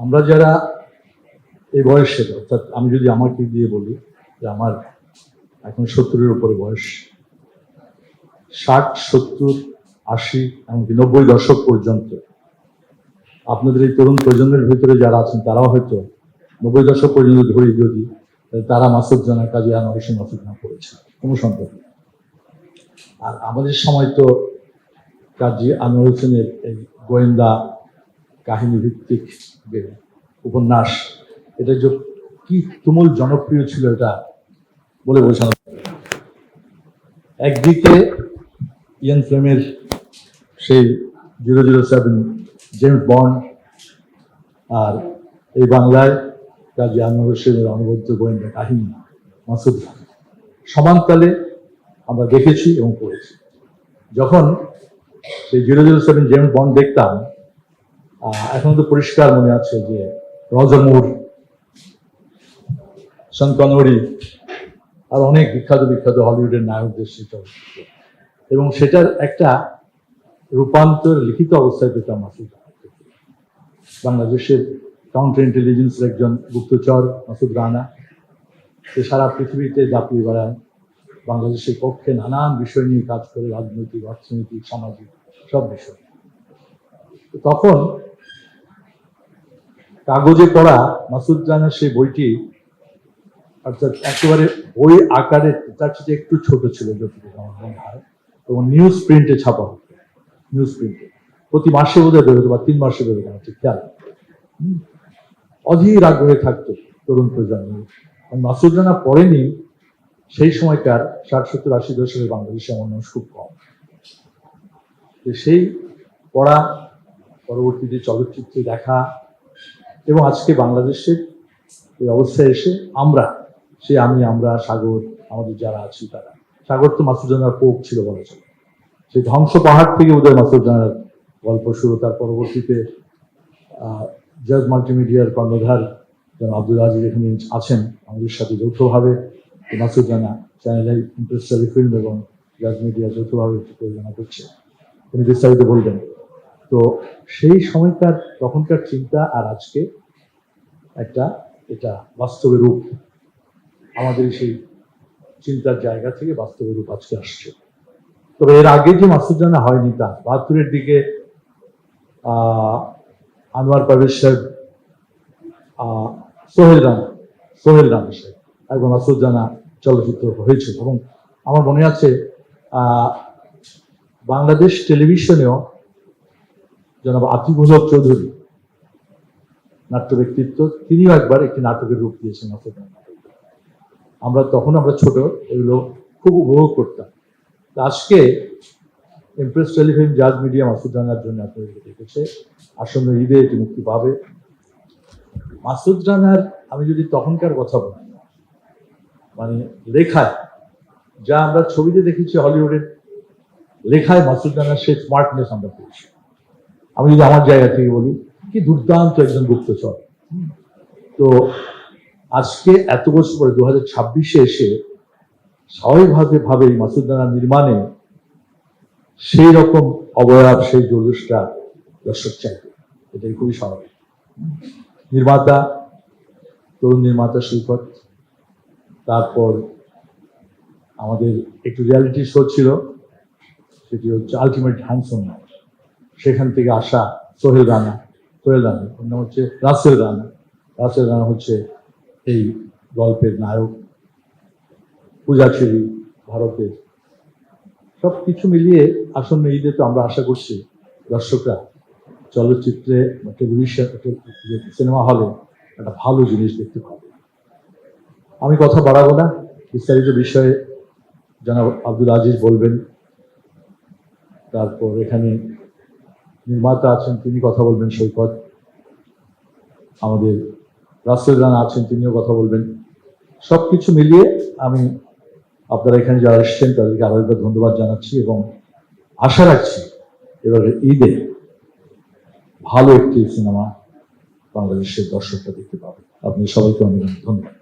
আমরা যারা এই বয়সের, অর্থাৎ আমি যদি আমাকে দিয়ে বলি যে আমার এখন 70-এর উপরে বয়স, 60, 70, 80 এমনকি 90 দশক পর্যন্ত আপনাদের এই তরুণ প্রজন্মের ভিতরে যারা আছেন তারাও হয়তো 90 দশক পর্যন্ত ধরি যদি তারা মাসুদ জানা, কাজী আনোয়ার হোসেন মাসুদ জানা পড়েছে, কোনো সন্দেহ নেই। আর আমাদের সময় তো কাজী আনোয়ার হোসেনের এই গোয়েন্দা কাহিনী ভিত্তিক যে উপন্যাস, এটা যে কি তুমুল জনপ্রিয় ছিল এটা বলে বোঝানো। একদিকে ইয়ান ফ্লেমের সেই 007 জেমস বন্ড, আর এই বাংলায় কাজী আনোয়ার হোসেনের অনবদ্য গোয়েন্দা কাহিনী মাসুদ রানা, সমানতালে আমরা দেখেছি এবং পড়েছি। যখন সেই 007 জেমস বন্ড দেখতাম, এখন তো পরিষ্কার মনে আছে যে রজার মুর, শন কনেরি আর অনেক বিখ্যাত বিখ্যাত হলিউডের নায়কদের সেই চলচ্চিত্র, এবং সেটার একটা রূপান্তর লিখিত অবস্থায় পেতাম মাসুদ রানা। বাংলাদেশের কাউন্টার ইন্টেলিজেন্সের একজন গুপ্তচর মাসুদ রানা, সে সারা পৃথিবীতে দাপিয়ে বেড়ায়, বাংলাদেশের পক্ষে নানান বিষয় নিয়ে কাজ করে, রাজনৈতিক, অর্থনৈতিক, সামাজিক সব বিষয়। তখন কাগজে পড়া মাসুদ রানার সেই বইটি, অর্থাৎ একেবারে বই আকারে তার সাথে একটু ছোট ছিল যতটুকু আমার মনে হয়, এবং নিউজ প্রিন্টে ছাপা হতো। নিউজ প্রিন্টে প্রতি মাসে বোধহয় বেরোতো বা 3 মাসে বেরোতো, আমার ঠিক খেয়াল। অধীর আগ্রহে থাকতো তরুণ প্রজন্ম। মাসুদ রানা পড়েনি সেই সময়কার 60, 70, 80 দশকের বাংলাদেশে এমন মানুষ খুব কম। সেই পড়া, পরবর্তীতে চলচ্চিত্রে দেখা, এবং আজকে বাংলাদেশের এই অবস্থায় এসে আমরা, সে আমরা, সাগর, আমাদের যারা আছি তারা, সাগর তো মাসুদ রানার কোক ছিল বলা চলে। সেই ধ্বংস পাহাড় থেকে উদয় মাসুদ রানার গল্প শুরু। তার পরবর্তীতে জাজ মাল্টিমিডিয়ার কর্ণধার আব্দুল আজিজ এখানে আছেন আমাদের সাথে যৌথভাবে, Masud Rana channel Impress Telefilm এবং জাজ মিডিয়া যৌথভাবে পরিচালনা করছে, তিনি বিস্তারিত বলবেন। তো সেই সময়কার তখনকার চিন্তা আর আজকে একটা, এটা বাস্তবের রূপ, আমাদের সেই চিন্তার জায়গা থেকে বাস্তবের রূপ আজকে আসছে। তবে এর আগে যে মাসুদ রানা হয়নি তা, 72-এর দিকে আনোয়ার পারভেজ সাহেব, সোহেল রানা সাহেব এবং মাসুদ রানা চলচ্চিত্র হয়েছিল। এবং আমার মনে আছে বাংলাদেশ টেলিভিশনেও জনাব আতিকুল হক চৌধুরী, নাট্য ব্যক্তিত্ব, তিনিও একবার একটি নাটকের রূপ দিয়েছেন মাসুদ রানা। আমরা ছোট, এগুলো খুব উপভোগ করতাম। আজকে ইমপ্রেস টেলিফিল্ম, জাজ মিডিয়া মাসুদ রানার জন্য আপনাদেরকে দেখেছে, আসন্ন ঈদে এটি মুক্তি পাবে। মাসুদ রানার আমি যদি তখনকার কথা বলি, মানে লেখায় যা আমরা ছবিতে দেখেছি হলিউডের, লেখায় মাসুদ রানার সেই স্মার্টনেস আমরা পেয়েছি। আমি যদি আমার জায়গা থেকে বলি, কি দুর্দান্ত একজন গুপ্তচর। তো আজকে এত বছর পরে 2026-এ এসে স্বাভাবিকভাবে মাসুদ রানার নির্মাণে সেই রকম অবয়ব, সেই জৌলুসটা দর্শক চাইবে, এটাই খুবই স্বাভাবিক। নির্মাতা, তরুণ নির্মাতা সৈকত, তারপর আমাদের একটু রিয়ালিটি শো ছিল, সেটি হচ্ছে আলটিমেট হ্যান্ডসাম, সেখান থেকে আসা সোহেল রানা, ওর নাম হচ্ছে রাসেল রানা হচ্ছে এই গল্পের নায়ক, পূজাচেরি ভারতের। সব কিছু মিলিয়ে আসন্ন ঈদে তো আমরা আশা করছি দর্শকরা চলচ্চিত্রে, টেলিভিশন, সিনেমা হলে একটা ভালো জিনিস দেখতে পাবে। আমি কথা বাড়াবো না, বিস্তারিত বিষয়ে জনাব আব্দুল আজিজ বলবেন। তারপর এখানে নির্মাতা আছেন, তিনি কথা বলবেন, সৈকত, আমাদের রাসেল রানা আছেন, তিনিও কথা বলবেন। সবকিছু মিলিয়ে আমি আপনারা এখানে যারা এসছেন তাদেরকে আরো একবার ধন্যবাদ জানাচ্ছি এবং আশা রাখছি এবারে ঈদে ভালো একটি সিনেমা বাংলাদেশের দর্শকরা দেখতে পাবে। আপনি সবাইকে অনেক ধন্যবাদ।